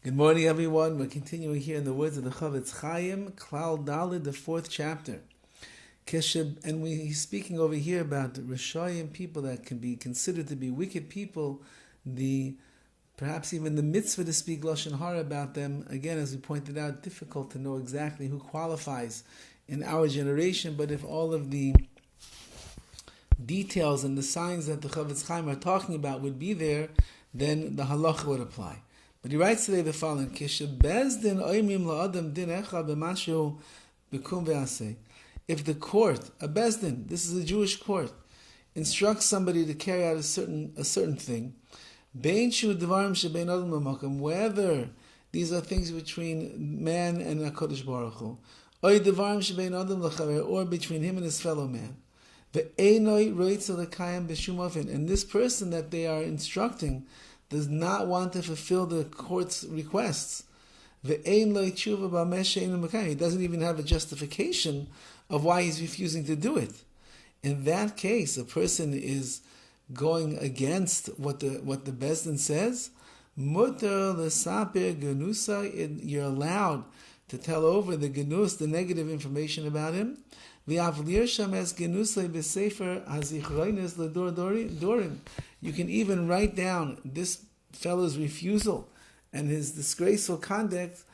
Good morning, everyone. We're continuing here in the words of the CHOFETZ CHAIM, Klal Dovid, the 4th chapter. And he's speaking over here about Rishoyim, people that can be considered to be wicked people, perhaps even the mitzvah to speak Lashon HaRa about them. Again, as we pointed out, difficult to know exactly who qualifies in our generation, but if all of the details and the signs that the CHOFETZ CHAIM are talking about would be there, then the halacha would apply. But he writes today the following: if the court, a bezdin, this is a Jewish court, instructs somebody to carry out a certain thing, whether these are things between man and HaKadosh Baruch Hu, or between him and his fellow man, and this person that they are instructing does not want to fulfill the court's requests. He doesn't even have a justification of why he's refusing to do it. In that case, a person is going against what the Bezdin says. You're allowed to tell over the genus, the negative information about him. You can even write down this fellow's refusal and his disgraceful conduct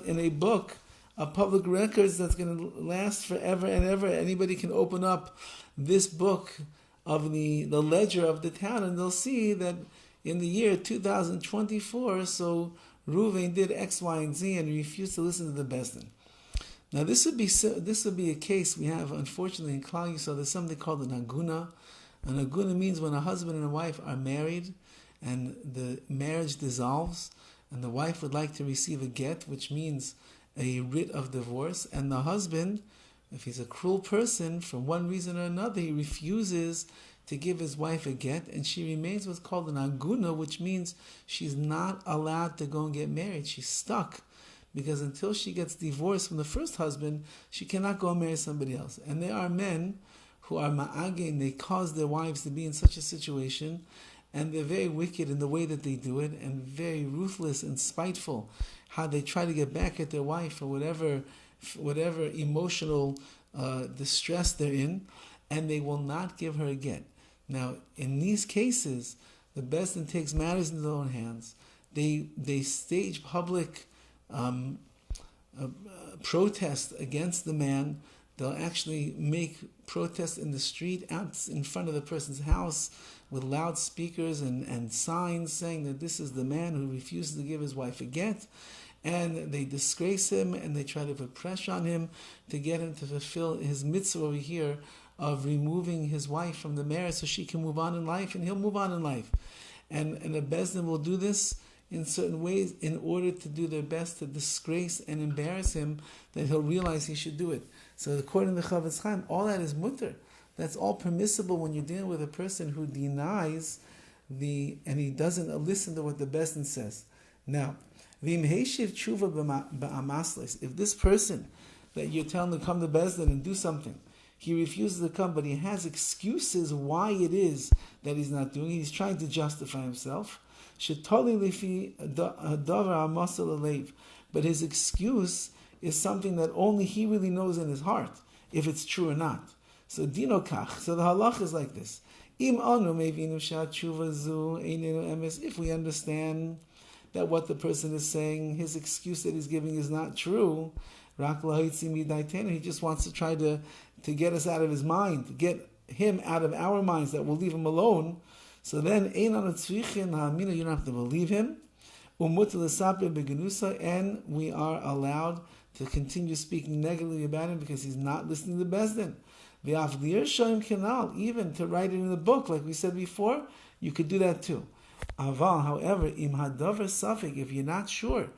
in a book of public records that's going to last forever and ever. Anybody can open up this book of the ledger of the town, and they'll see that in the year 2024, so Reuven did X, Y, and Z and refused to listen to the Bezdin. Now this would be a case we have, unfortunately, in Klal Yisrael. There's something called an aguna. An aguna means when a husband and a wife are married and the marriage dissolves and the wife would like to receive a get, which means a writ of divorce, and the husband, if he's a cruel person, for one reason or another, he refuses to give his wife a get, and she remains what's called an aguna, which means she's not allowed to go and get married. She's stuck. Because until she gets divorced from the first husband, she cannot go and marry somebody else. And there are men who are ma'agin, they cause their wives to be in such a situation, and they're very wicked in the way that they do it, and very ruthless and spiteful, how they try to get back at their wife for whatever emotional distress they're in, and they will not give her a get. Now, in these cases, the Bezdin takes matters into their own hands. They stage public protest against the man. They'll actually make protests in the street, out in front of the person's house, with loudspeakers and signs saying that this is the man who refuses to give his wife a get, and they disgrace him and they try to put pressure on him to get him to fulfill his mitzvah over here of removing his wife from the marriage so she can move on in life, and he'll move on in life. And a Bezdin will do this in certain ways in order to do their best to disgrace and embarrass him, that he'll realize he should do it. So according to the CHOFETZ CHAIM, all that is mutter. That's all permissible when you're dealing with a person who denies and he doesn't listen to what the Bezdin says. Now, if this person that you're telling to come to Bezdin and do something, he refuses to come, but he has excuses why it is that he's not doing it. He's trying to justify himself. But his excuse is something that only he really knows in his heart, if it's true or not. So dino kach. So the halach is like this: if we understand that what the person is saying, his excuse that he's giving is not true, he just wants to try to get us out of his mind, to get him out of our minds, that we'll leave him alone. So then, you don't have to believe him. And we are allowed to continue speaking negatively about him because he's not listening to Bezdin. Even to write it in the book, like we said before, you could do that too. However, if you're not sure,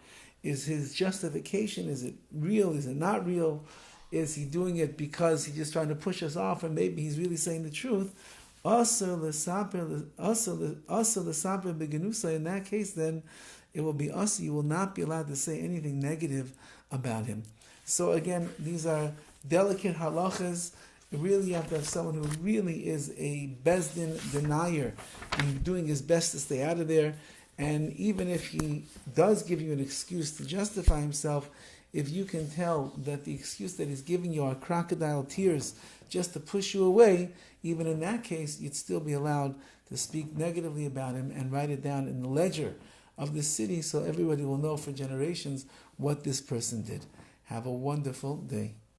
is his justification, is it real, is it not real? Is he doing it because he's just trying to push us off, or maybe he's really saying the truth? In that case, then it will be us. You will not be allowed to say anything negative about him. So again, these are delicate halachas. Really, you have to have someone who really is a Bezdin denier and doing his best to stay out of there. And even if he does give you an excuse to justify himself, if you can tell that the excuse that he's giving you are crocodile tears just to push you away, even in that case, you'd still be allowed to speak negatively about him and write it down in the ledger of the city so everybody will know for generations what this person did. Have a wonderful day.